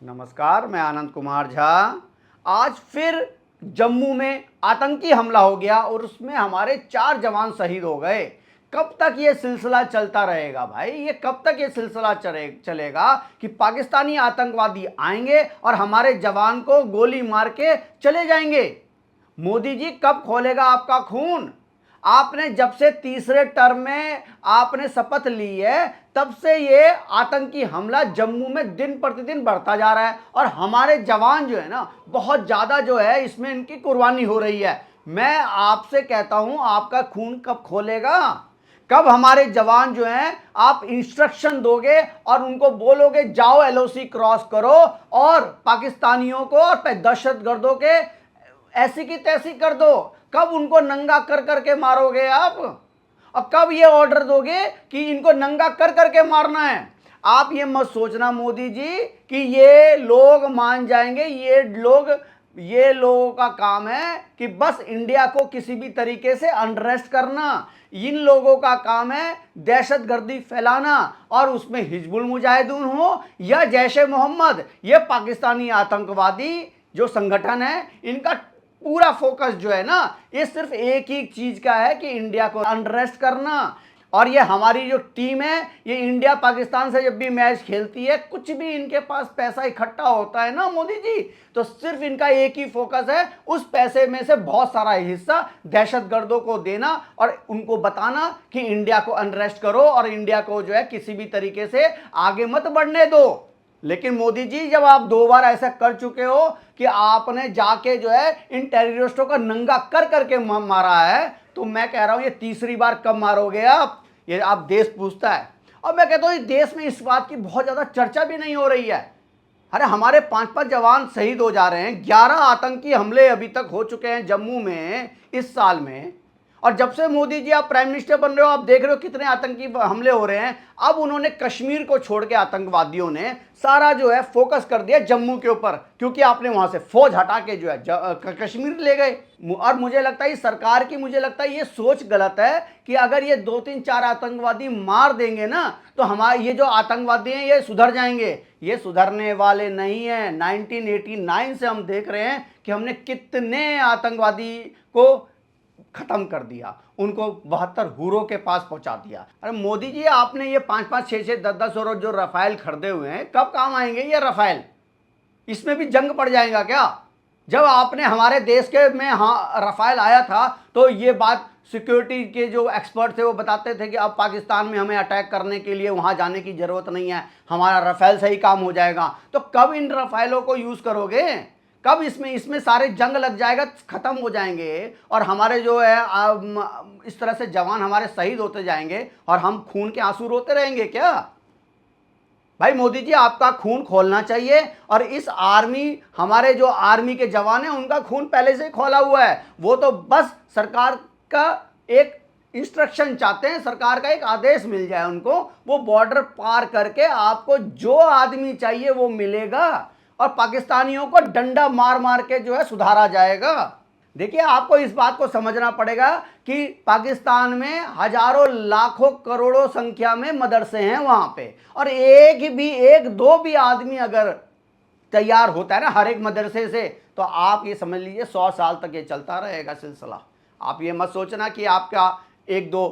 नमस्कार, मैं आनंद कुमार झा। आज फिर जम्मू में आतंकी हमला हो गया और उसमें हमारे 4 जवान शहीद हो गए। कब तक ये सिलसिला चलता रहेगा भाई? ये कब तक ये सिलसिला चलेगा कि पाकिस्तानी आतंकवादी आएंगे और हमारे जवान को गोली मार के चले जाएंगे? मोदी जी कब खोलेगा आपका खून? आपने जब से तीसरे टर्म में आपने शपथ ली है तब से ये आतंकी हमला जम्मू में दिन प्रतिदिन बढ़ता जा रहा है और हमारे जवान जो है ना बहुत ज़्यादा जो है इसमें इनकी कुर्बानी हो रही है। मैं आपसे कहता हूं आपका खून कब खोलेगा? कब हमारे जवान जो हैं आप इंस्ट्रक्शन दोगे और उनको बोलोगे जाओ एलओसी क्रॉस करो और पाकिस्तानियों को और दहशतगर्दों के ऐसी की तैसी कर दो? कब उनको नंगा कर करके मारोगे आप? और कब ये ऑर्डर दोगे कि इनको नंगा कर करके मारना है? आप ये मत सोचना मोदी जी कि ये लोग मान जाएंगे। ये लोगों का काम है कि बस इंडिया को किसी भी तरीके से अनरेस्ट करना। इन लोगों का काम है दहशतगर्दी फैलाना, और उसमें हिजबुल मुजाहिदीन हो या जैश ए मोहम्मद, ये पाकिस्तानी आतंकवादी जो संगठन है इनका पूरा फोकस जो है ना ये सिर्फ एक ही चीज का है कि इंडिया को अनरेस्ट करना। और ये हमारी जो टीम है ये इंडिया पाकिस्तान से जब भी मैच खेलती है, कुछ भी इनके पास पैसा इकट्ठा होता है ना मोदी जी, तो सिर्फ इनका एक ही फोकस है उस पैसे में से बहुत सारा हिस्सा दहशतगर्दों को देना और उनको बताना कि इंडिया को अनरेस्ट करो और इंडिया को जो है किसी भी तरीके से आगे मत बढ़ने दो। लेकिन मोदी जी जब आप 2 बार ऐसा कर चुके हो कि आपने जाके जो है इन टेररिस्टों का नंगा कर करके मारा है, तो मैं कह रहा हूं ये तीसरी बार कब मारोगे आप? ये आप देश पूछता है। और मैं कहता हूं इस देश में इस बात की बहुत ज्यादा चर्चा भी नहीं हो रही है। अरे हमारे 5-5 जवान शहीद हो जा रहे हैं, 11 आतंकी हमले अभी तक हो चुके हैं जम्मू में इस साल में। और जब से मोदी जी आप प्राइम मिनिस्टर बन रहे हो आप देख रहे हो कितने आतंकी हमले हो रहे हैं। अब उन्होंने कश्मीर को छोड़ के आतंकवादियों ने सारा जो है फोकस कर दिया जम्मू के ऊपर, क्योंकि आपने वहां से फौज हटा के जो है कश्मीर ले गए। और मुझे लगता है सरकार की ये सोच गलत है कि अगर ये 2-3-4 आतंकवादी मार देंगे ना तो हमारे ये जो आतंकवादी हैं ये सुधर जाएंगे। ये सुधरने वाले नहीं है। 1989 से हम देख रहे हैं कि हमने कितने आतंकवादी को खत्म कर दिया, उनको 72 हुरों के पास पहुंचा दिया। अरे मोदी जी आपने ये 5-5, 6-6, 10-10 और जो रफाल खरीदे हुए हैं कब काम आएंगे ये रफाल? इसमें भी जंग पड़ जाएगा क्या? जब आपने हमारे देश के में रफाल आया था तो ये बात सिक्योरिटी के जो एक्सपर्ट थे वो बताते थे कि अब पाकिस्तान में हमें अटैक करने के लिए वहां जाने की जरूरत नहीं है, हमारा रफाल से ही काम हो जाएगा। तो कब इन रफालों को यूज करोगे? कब इसमें सारे जंग लग जाएगा, खत्म हो जाएंगे और हमारे जो है इस तरह से जवान हमारे शहीद होते जाएंगे और हम खून के आंसू रोते रहेंगे क्या? भाई मोदी जी आपका खून खोलना चाहिए। और इस हमारे जो आर्मी के जवान हैं उनका खून पहले से ही खोला हुआ है। वो तो बस सरकार का एक इंस्ट्रक्शन चाहते हैं, सरकार का एक आदेश मिल जाए उनको, वो बॉर्डर पार करके आपको जो आदमी चाहिए वो मिलेगा और पाकिस्तानियों को डंडा मार मार के जो है सुधारा जाएगा। देखिए आपको इस बात को समझना पड़ेगा कि पाकिस्तान में हजारों लाखों करोड़ों संख्या में मदरसे हैं वहां पे, और एक दो भी आदमी अगर तैयार होता है ना हर एक मदरसे से, तो आप ये समझ लीजिए 100 साल तक ये चलता रहेगा सिलसिला। आप ये मत सोचना कि आपका 1-2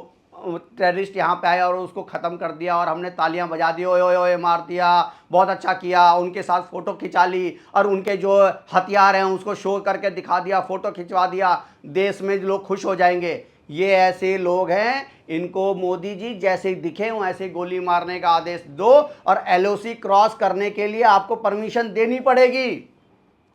टेररिस्ट यहाँ पे आया और उसको ख़त्म कर दिया और हमने तालियां बजा दी, ओए ओए ओए मार दिया, बहुत अच्छा किया, उनके साथ फ़ोटो खिंचा ली और उनके जो हथियार हैं उसको शो करके दिखा दिया, फ़ोटो खिंचवा दिया, देश में लोग खुश हो जाएंगे। ये ऐसे लोग हैं, इनको मोदी जी जैसे दिखे वैसे गोली मारने का आदेश दो और एलओसी क्रॉस करने के लिए आपको परमिशन देनी पड़ेगी।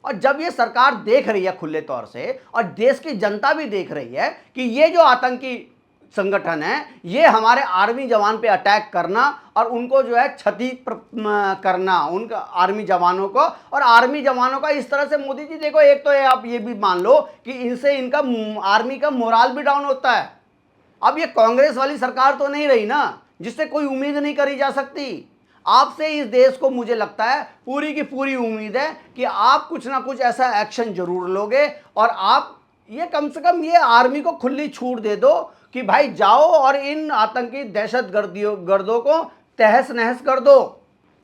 और जब ये सरकार देख रही है खुले तौर से और देश की जनता भी देख रही है कि ये जो आतंकी संगठन है ये हमारे आर्मी जवान पे अटैक करना और उनको जो है क्षति करना उनका आर्मी जवानों को, और आर्मी जवानों का इस तरह से मोदी जी देखो, एक तो आप ये भी मान लो कि इनसे इनका आर्मी का मोराल भी डाउन होता है। अब ये कांग्रेस वाली सरकार तो नहीं रही ना जिससे कोई उम्मीद नहीं करी जा सकती। आपसे इस देश को मुझे लगता है पूरी की पूरी उम्मीद है कि आप कुछ ना कुछ ऐसा एक्शन जरूर लोगे और आप ये कम से कम ये आर्मी को खुली छूट दे दो कि भाई जाओ और इन आतंकी दहशत गर्दों को तहस नहस कर दो।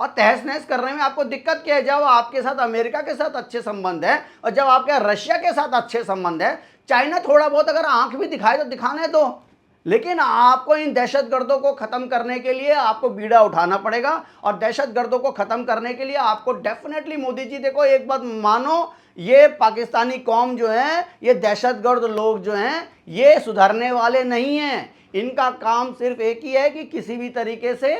और तहस नहस करने में आपको दिक्कत क्या है? जब आपके साथ अमेरिका के साथ अच्छे संबंध है और जब आपके रशिया के साथ अच्छे संबंध है, चाइना थोड़ा बहुत अगर आंख भी दिखाए तो दिखाने दो, लेकिन आपको इन दहशतगर्दों को खत्म करने के लिए आपको बीड़ा उठाना पड़ेगा। और दहशतगर्दों को खत्म करने के लिए आपको डेफिनेटली मोदी जी, देखो एक बात मानो, ये पाकिस्तानी कौम जो है, ये दहशतगर्द लोग जो हैं, ये सुधरने वाले नहीं हैं। इनका काम सिर्फ एक ही है कि किसी भी तरीके से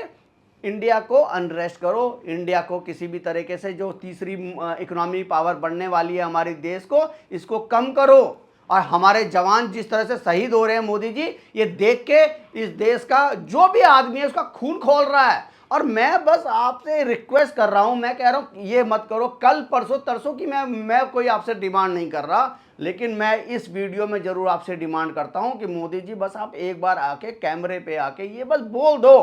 इंडिया को अनरेस्ट करो, इंडिया को किसी भी तरीके से जो तीसरी इकोनॉमी पावर बनने वाली है हमारे देश को, इसको कम करो। और हमारे जवान जिस तरह से शहीद हो रहे हैं मोदी जी, ये देख के इस देश का जो भी आदमी है उसका खून खौल रहा है। और मैं बस आपसे रिक्वेस्ट कर रहा हूं, मैं कह रहा हूं ये मत करो कल परसों तरसों की, मैं कोई आपसे डिमांड नहीं कर रहा, लेकिन मैं इस वीडियो में जरूर आपसे डिमांड करता हूं कि मोदी जी बस आप एक बार आके कैमरे पे आके ये बस बोल दो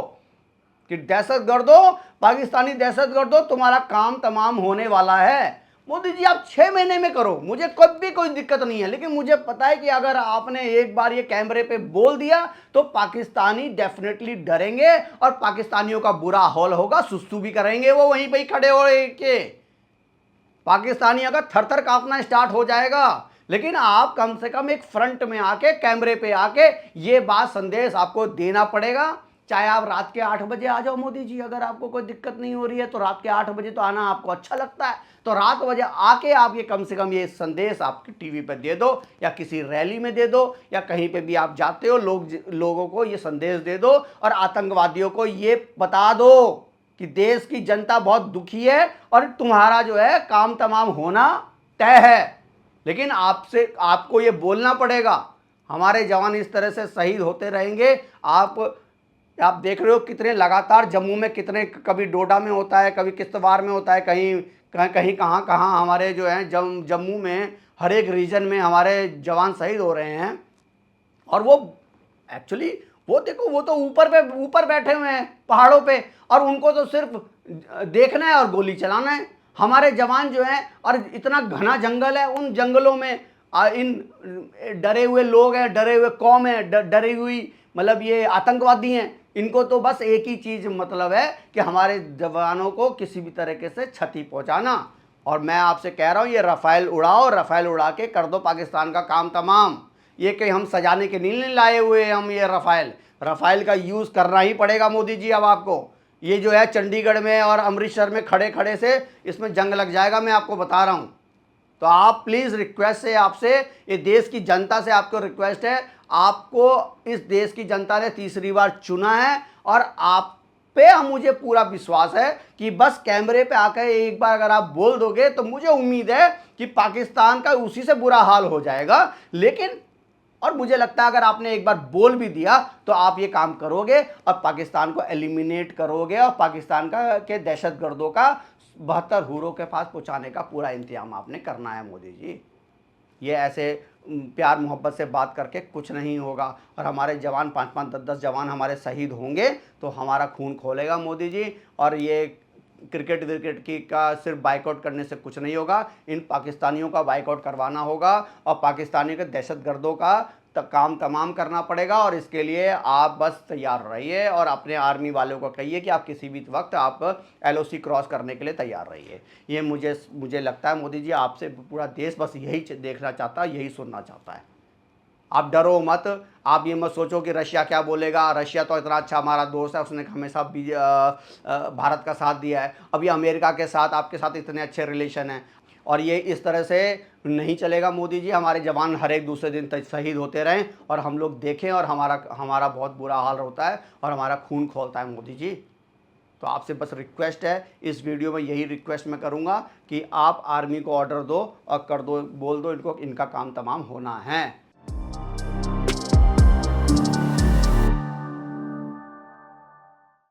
कि दहशतगर्दों, पाकिस्तानी दहशतगर्दों, तुम्हारा काम तमाम होने वाला है। मोदी जी आप 6 महीने में करो, मुझे कभी कोई दिक्कत नहीं है, लेकिन मुझे पता है कि अगर आपने एक बार ये कैमरे पे बोल दिया तो पाकिस्तानी डेफिनेटली डरेंगे और पाकिस्तानियों का बुरा हाल होगा, सुस्तू भी करेंगे वो वहीं पे खड़े हो के, पाकिस्तानियों का थर थर कांपना स्टार्ट हो जाएगा। लेकिन आप कम से कम एक फ्रंट में आके, कैमरे पे आके ये बात संदेश आपको देना पड़ेगा। चाहे आप रात के 8 बजे आ जाओ मोदी जी, अगर आपको कोई दिक्कत नहीं हो रही है तो रात के 8 बजे तो आना आपको अच्छा लगता है, तो रात बजे आके आप ये कम से कम ये संदेश आपकी टीवी पे दे दो या किसी रैली में दे दो या कहीं पे भी आप जाते हो, लोगों को ये संदेश दे दो और आतंकवादियों को ये बता दो कि देश की जनता बहुत दुखी है और तुम्हारा जो है काम तमाम होना तय है। लेकिन आपको ये बोलना पड़ेगा, हमारे जवान इस तरह से शहीद होते रहेंगे। आप देख रहे हो कितने लगातार जम्मू में, कितने, कभी डोडा में होता है, कभी किश्तवाड़ में होता है, कहीं कहाँ हमारे जो हैं जम्मू में हर एक रीजन में हमारे जवान शहीद हो रहे हैं। और वो एक्चुअली वो देखो, वो तो ऊपर बैठे हुए हैं पहाड़ों पे और उनको तो सिर्फ देखना है और गोली चलाना है। हमारे जवान जो हैं, और इतना घना जंगल है, उन जंगलों में इन डरे हुए लोग हैं, डरे हुए कौम है, डरी हुई मतलब ये आतंकवादी हैं, इनको तो बस एक ही चीज मतलब है कि हमारे जवानों को किसी भी तरीके से क्षति पहुंचाना। और मैं आपसे कह रहा हूं ये रफाइल उड़ाओ, रफाइल उड़ा के कर दो पाकिस्तान का काम तमाम। ये कहीं हम सजाने के नहीं लाए हुए हैं हम, ये रफाइल का यूज करना ही पड़ेगा मोदी जी। अब आपको ये जो है चंडीगढ़ में और अमृतसर में खड़े खड़े से इसमें जंग लग जाएगा, मैं आपको बता रहा हूं। तो आप प्लीज, रिक्वेस्ट है आपसे, ये देश की जनता से आपको रिक्वेस्ट है, आपको इस देश की जनता ने तीसरी बार चुना है और आप पे मुझे पूरा विश्वास है कि बस कैमरे पे आकर एक बार अगर आप बोल दोगे तो मुझे उम्मीद है कि पाकिस्तान का उसी से बुरा हाल हो जाएगा। लेकिन और मुझे लगता है अगर आपने एक बार बोल भी दिया तो आप ये काम करोगे और पाकिस्तान को एलिमिनेट करोगे और पाकिस्तान के दहशतगर्दों का 72 हुरों के पास पहुंचाने का पूरा इंतजाम आपने करना है मोदी जी। ये ऐसे प्यार मोहब्बत से बात करके कुछ नहीं होगा। और हमारे जवान 5-5, 10-10 जवान हमारे शहीद होंगे तो हमारा खून खोलेगा मोदी जी। और ये क्रिकेट की का सिर्फ बाइकआउट करने से कुछ नहीं होगा, इन पाकिस्तानियों का बाइकआउट करवाना होगा और पाकिस्तानियों के दहशतगर्दों का काम तमाम करना पड़ेगा। और इसके लिए आप बस तैयार रहिए और अपने आर्मी वालों को कहिए कि आप किसी भी वक्त आप LOC क्रॉस करने के लिए तैयार रहिए। ये मुझे लगता है मोदी जी, आपसे पूरा देश बस यही देखना चाहता है, यही सुनना चाहता है। आप डरो मत, आप ये मत सोचो कि रशिया क्या बोलेगा, रशिया तो इतना अच्छा हमारा दोस्त है, उसने हमेशा भारत का साथ दिया है। अभी अमेरिका के साथ आपके साथ इतने अच्छे रिलेशन हैं और ये इस तरह से नहीं चलेगा मोदी जी। हमारे जवान हर एक दूसरे दिन तक शहीद होते रहें और हम लोग देखें और हमारा बहुत बुरा हाल होता है और हमारा खून खौलता है मोदी जी। तो आपसे बस रिक्वेस्ट है, इस वीडियो में यही रिक्वेस्ट मैं करूंगा कि आप आर्मी को ऑर्डर दो और कर दो, बोल दो इनको इनका काम तमाम होना है।